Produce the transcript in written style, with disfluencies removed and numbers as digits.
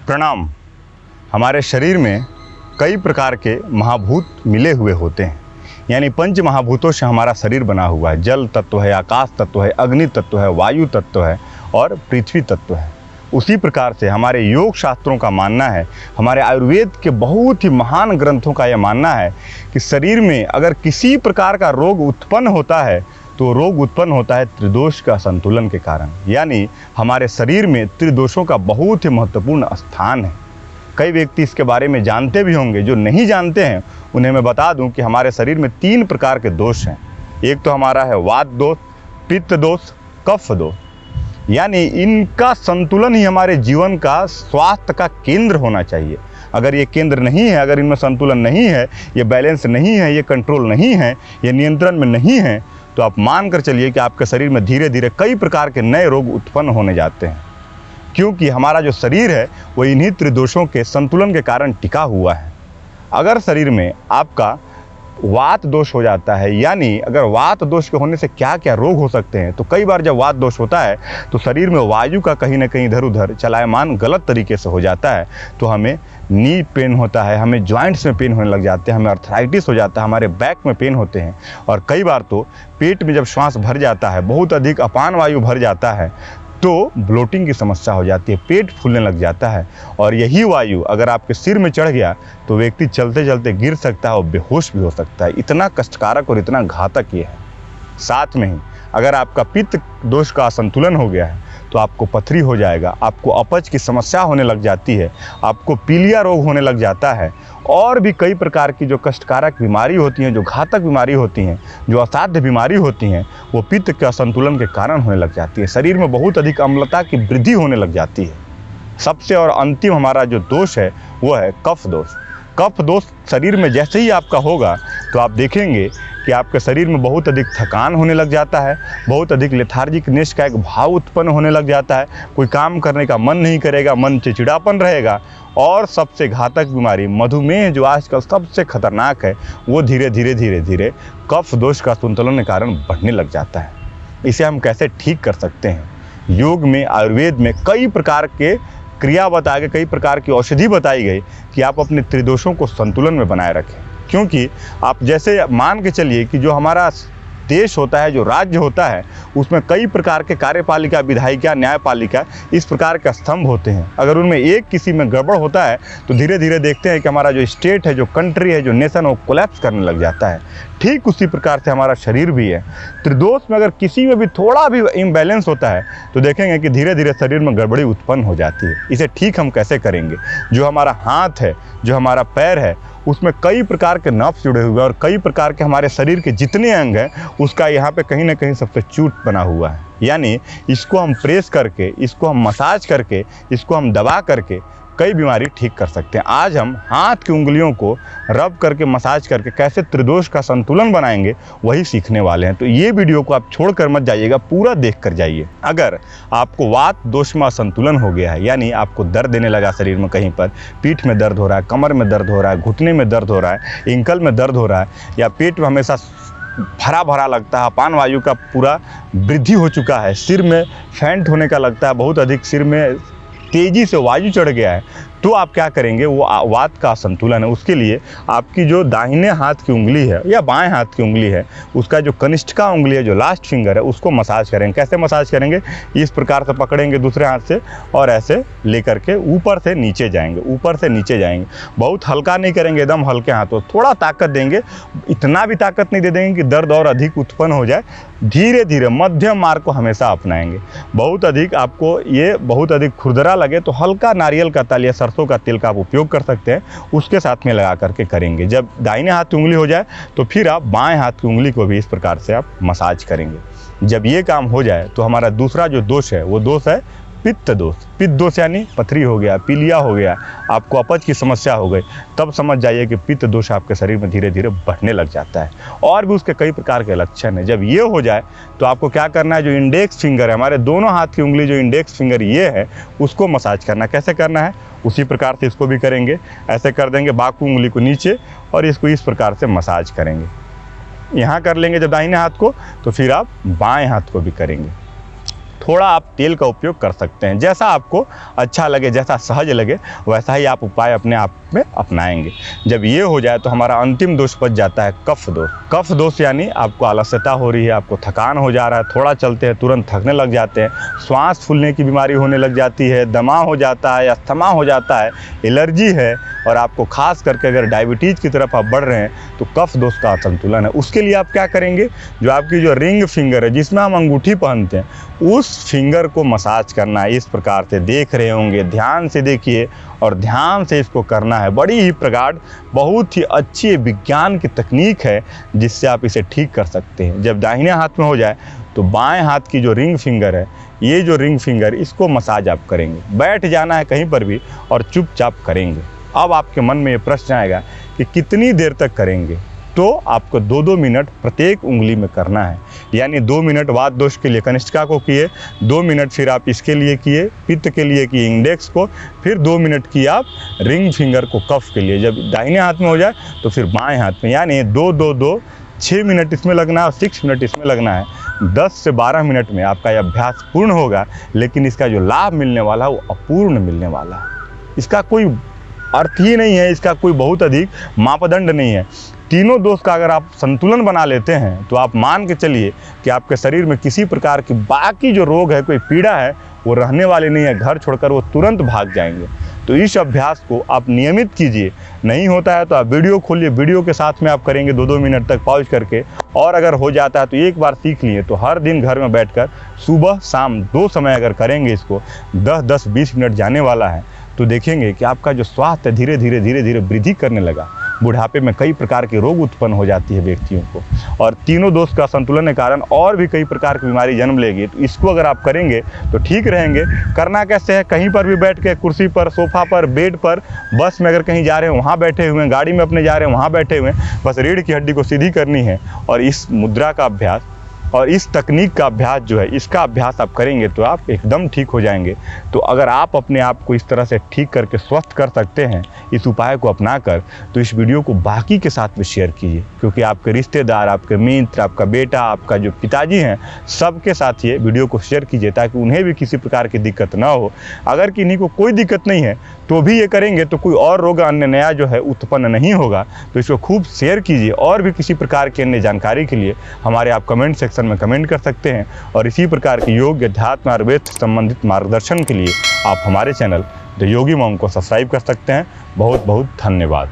प्रणाम। हमारे शरीर में कई प्रकार के महाभूत मिले हुए होते हैं, यानी पंच महाभूतों से हमारा शरीर बना हुआ है। जल तत्व है, आकाश तत्व है, अग्नि तत्व है, वायु तत्व है और पृथ्वी तत्व है। उसी प्रकार से हमारे योग शास्त्रों का मानना है, हमारे आयुर्वेद के बहुत ही महान ग्रंथों का यह मानना है कि शरीर में अगर किसी प्रकार का रोग उत्पन्न होता है तो रोग उत्पन्न होता है त्रिदोष का संतुलन के कारण। यानी हमारे शरीर में त्रिदोषों का बहुत ही महत्वपूर्ण स्थान है। कई व्यक्ति इसके बारे में जानते भी होंगे, जो नहीं जानते हैं उन्हें मैं बता दूं कि हमारे शरीर में 3 प्रकार के दोष हैं। एक तो हमारा है वात दोष, पित्त दोष, कफ दोष। यानी इनका संतुलन ही हमारे जीवन का स्वास्थ्य का केंद्र होना चाहिए। अगर ये केंद्र नहीं है, अगर इनमें संतुलन नहीं है, ये बैलेंस नहीं है, ये कंट्रोल नहीं है, ये नियंत्रण में नहीं है, तो आप मान कर चलिए कि आपके शरीर में धीरे धीरे कई प्रकार के नए रोग उत्पन्न होने जाते हैं। क्योंकि हमारा जो शरीर है वो इन्हीं त्रिदोषों के संतुलन के कारण टिका हुआ है। अगर शरीर में आपका वात दोष हो जाता है, यानी अगर वात दोष के होने से क्या क्या रोग हो सकते हैं, तो कई बार जब वात दोष होता है तो शरीर में वायु का कहीं ना कहीं इधर उधर चलायमान गलत तरीके से हो जाता है। तो हमें नी पेन होता है, हमें जॉइंट्स में पेन होने लग जाते हैं, हमें अर्थराइटिस हो जाता है, हमारे बैक में पेन होते हैं। और कई बार तो पेट में जब श्वास भर जाता है, बहुत अधिक अपान वायु भर जाता है, तो ब्लोटिंग की समस्या हो जाती है, पेट फूलने लग जाता है। और यही वायु अगर आपके सिर में चढ़ गया तो व्यक्ति चलते चलते गिर सकता है और बेहोश भी हो सकता है। इतना कष्टकारक और इतना घातक ये है। साथ में ही अगर आपका पित्त दोष का असंतुलन हो गया है तो आपको पथरी हो जाएगा, आपको अपच की समस्या होने लग जाती है, आपको पीलिया रोग होने लग जाता है, और भी कई प्रकार की जो कष्टकारक बीमारी होती हैं, जो घातक बीमारी होती हैं, जो असाध्य बीमारी होती हैं, वो पित्त के असंतुलन के कारण होने लग जाती है। शरीर में बहुत अधिक अम्लता की वृद्धि होने लग जाती है। सबसे और अंतिम हमारा जो दोष है वो है कफ दोष। कफ दोष शरीर में जैसे ही आपका होगा तो आप देखेंगे कि आपके शरीर में बहुत अधिक थकान होने लग जाता है, बहुत अधिक लेथार्जिकनेस का एक भाव उत्पन्न होने लग जाता है, कोई काम करने का मन नहीं करेगा, मन चिड़चिड़ापन रहेगा। और सबसे घातक बीमारी मधुमेह, जो आजकल सबसे खतरनाक है, वो धीरे धीरे कफ दोष का संतुलन के कारण बढ़ने लग जाता है। इसे हम कैसे ठीक कर सकते हैं? योग में, आयुर्वेद में कई प्रकार के क्रिया बता के, कई प्रकार की औषधि बताई गई कि आप अपने त्रिदोषों को संतुलन में बनाए रखें। क्योंकि आप जैसे मान के चलिए कि जो हमारा देश होता है, जो राज्य होता है, उसमें कई प्रकार के कार्यपालिका, विधायिका, न्यायपालिका, इस प्रकार के स्तंभ होते हैं। अगर उनमें एक किसी में गड़बड़ होता है तो धीरे धीरे देखते हैं कि हमारा जो स्टेट है, जो कंट्री है, जो नेशन है, वो कोलैप्स करने लग जाता है। ठीक उसी प्रकार से हमारा शरीर भी है। त्रिदोष में अगर किसी में भी थोड़ा भी इम्बैलेंस होता है तो देखेंगे कि धीरे धीरे शरीर में गड़बड़ी उत्पन्न हो जाती है। इसे ठीक हम कैसे करेंगे? जो हमारा हाथ है, जो हमारा पैर है, उसमें कई प्रकार के नर्व्स जुड़े हुए हैं और कई प्रकार के हमारे शरीर के जितने अंग हैं उसका यहाँ पे कहीं ना कहीं सबसे चूट बना हुआ है। यानी इसको हम प्रेस करके, इसको हम मसाज करके, इसको हम दबा करके कई बीमारी ठीक कर सकते हैं। आज हम हाथ की उंगलियों को रब करके, मसाज करके कैसे त्रिदोष का संतुलन बनाएंगे वही सीखने वाले हैं। तो ये वीडियो को आप छोड़कर मत जाइएगा, पूरा देख कर जाइए। अगर आपको वात दोष में असंतुलन हो गया है, यानी आपको दर्द देने लगा शरीर में, कहीं पर पीठ में दर्द हो रहा है, कमर में दर्द हो रहा है, घुटने में दर्द हो रहा है, एंकल में दर्द हो रहा है, या पेट में हमेशा भरा भरा लगता है, अपान वायु का पूरा वृद्धि हो चुका है, सिर में फैंट होने का लगता है, बहुत अधिक सिर में तेजी से वायु चढ़ गया है, तो आप क्या करेंगे? वो वात का संतुलन है। उसके लिए आपकी जो दाहिने हाथ की उंगली है या बाएं हाथ की उंगली है, उसका जो कनिष्ठिका उंगली है, जो लास्ट फिंगर है, उसको मसाज करेंगे। कैसे मसाज करेंगे? इस प्रकार से पकड़ेंगे दूसरे हाथ से और ऐसे लेकर के ऊपर से नीचे जाएंगे, ऊपर से नीचे जाएंगे। बहुत हल्का नहीं करेंगे, एकदम हल्के हाथों, थोड़ा ताकत देंगे। इतना भी ताकत नहीं दे देंगे कि दर्द और अधिक उत्पन्न हो जाए। धीरे धीरे मध्यम मार्ग को हमेशा अपनाएंगे। बहुत अधिक आपको ये बहुत अधिक खुरदरा लगे तो हल्का नारियल का तेल या सरसों का तेल का आप उपयोग कर सकते हैं, उसके साथ में लगा करके करेंगे। जब दाहिने हाथ की उंगली हो जाए तो फिर आप बाएं हाथ की उंगली को भी इस प्रकार से आप मसाज करेंगे। जब ये काम हो जाए तो हमारा दूसरा जो दोष है वो दोष है पित्त दोष। पित्त दोष यानी पथरी हो गया, पीलिया हो गया, आपको अपच की समस्या हो गई, तब समझ जाइए कि पित्त दोष आपके शरीर में धीरे धीरे बढ़ने लग जाता है। और भी उसके कई प्रकार के लक्षण हैं। जब ये हो जाए तो आपको क्या करना है? जो इंडेक्स फिंगर है, हमारे दोनों हाथ की उंगली, जो इंडेक्स फिंगर ये है, उसको मसाज करना। कैसे करना है? उसी प्रकार से इसको भी करेंगे। ऐसे कर देंगे, बाकू उंगली को नीचे, और इसको इस प्रकार से मसाज करेंगे। यहाँ कर लेंगे जब दाहिने हाथ को, तो फिर आप बाएं हाथ को भी करेंगे। थोड़ा आप तेल का उपयोग कर सकते हैं। जैसा आपको अच्छा लगे, जैसा सहज लगे, वैसा ही आप उपाय अपने आप में अपनाएंगे। जब ये हो जाए तो हमारा अंतिम दोष बच जाता है कफ दोष। कफ दोष यानी आपको आलस्यता हो रही है, आपको थकान हो जा रहा है, थोड़ा चलते हैं तुरंत थकने लग जाते हैं, श्वास फूलने की बीमारी होने लग जाती है, दमा हो जाता है, अस्थमा हो जाता है, एलर्जी है, और आपको खास करके अगर डायबिटीज़ की तरफ आप बढ़ रहे हैं तो कफ दोष का असंतुलन है। उसके लिए आप क्या करेंगे, जो आपकी जो रिंग फिंगर है जिसमें हम अंगूठी पहनते हैं, उस फिंगर को मसाज करना है। इस प्रकार से देख रहे होंगे, ध्यान से देखिए और ध्यान से इसको करना है। बड़ी ही प्रगाढ़, बहुत ही अच्छी विज्ञान की तकनीक है जिससे आप इसे ठीक कर सकते हैं। जब दाहिने हाथ में हो जाए तो बाएं हाथ की जो रिंग फिंगर है, ये जो रिंग फिंगर, इसको मसाज आप करेंगे। बैठ जाना है कहीं पर भी और चुपचाप करेंगे। अब आपके मन में ये प्रश्न आएगा कि कितनी देर तक करेंगे, तो आपको 2-2 मिनट प्रत्येक उंगली में करना है। यानी 2 मिनट वात दोष के लिए कनिष्ठिका को किए, 2 मिनट फिर आप इसके लिए किए, पित्त के लिए किए इंडेक्स को, फिर 2 मिनट किए आप रिंग फिंगर को कफ के लिए। जब दाहिने हाथ में हो जाए तो फिर बाएं हाथ में, यानी 2-2-2 6 मिनट इसमें लगना है और 6 मिनट इसमें लगना है। 10 से 12 मिनट में आपका यह अभ्यास पूर्ण होगा, लेकिन इसका जो लाभ मिलने वाला है वो अपूर्ण मिलने वाला है। इसका कोई अर्थ ही नहीं है, इसका कोई बहुत अधिक मापदंड नहीं है। तीनों दोष का अगर आप संतुलन बना लेते हैं तो आप मान के चलिए कि आपके शरीर में किसी प्रकार की बाकी जो रोग है, कोई पीड़ा है, वो रहने वाली नहीं है। घर छोड़कर वो तुरंत भाग जाएंगे। तो इस अभ्यास को आप नियमित कीजिए। नहीं होता है तो आप वीडियो खोलिए, वीडियो के साथ में आप करेंगे 2-2 मिनट तक पॉज करके। और अगर हो जाता है तो एक बार सीख लिए तो हर दिन घर में बैठकर सुबह शाम 2 समय अगर करेंगे इसको, 10-10-20 मिनट जाने वाला है, तो देखेंगे कि आपका जो स्वास्थ्य धीरे धीरे वृद्धि करने लगा। बुढ़ापे में कई प्रकार के रोग उत्पन्न हो जाती है व्यक्तियों को, और तीनों दोष का संतुलन के कारण और भी कई प्रकार की बीमारी जन्म लेगी। तो इसको अगर आप करेंगे तो ठीक रहेंगे। करना कैसे है, कहीं पर भी बैठ के, कुर्सी पर, सोफा पर, बेड पर, बस में अगर कहीं जा रहे हैं वहाँ बैठे हुए हैं, गाड़ी में अपने जा रहे हैं वहाँ बैठे हुए हैं, बस रीढ़ की हड्डी को सीधी करनी है। और इस मुद्रा का अभ्यास और इस तकनीक का अभ्यास जो है, इसका अभ्यास आप करेंगे तो आप एकदम ठीक हो जाएंगे। तो अगर आप अपने आप को इस तरह से ठीक करके स्वस्थ कर सकते हैं इस उपाय को अपनाकर, तो इस वीडियो को बाकी के साथ भी शेयर कीजिए, क्योंकि आपके रिश्तेदार, आपके मित्र, आपका बेटा, आपका जो पिताजी हैं, सबके साथ ये वीडियो को शेयर कीजिए ताकि उन्हें भी किसी प्रकार की दिक्कत ना हो। अगर किन्हीं को कोई दिक्कत नहीं है तो भी ये करेंगे तो कोई और रोग अन्य नया जो है उत्पन्न नहीं होगा। तो इसको खूब शेयर कीजिए। और भी किसी प्रकार की अन्य जानकारी के लिए हमारे आप कमेंट सेक्शन में कमेंट कर सकते हैं। और इसी प्रकार की योग, अध्यात्म, आयुर्वेद से संबंधित मार्गदर्शन के लिए आप हमारे चैनल द योगी मॉन्क को सब्सक्राइब कर सकते हैं। बहुत बहुत धन्यवाद।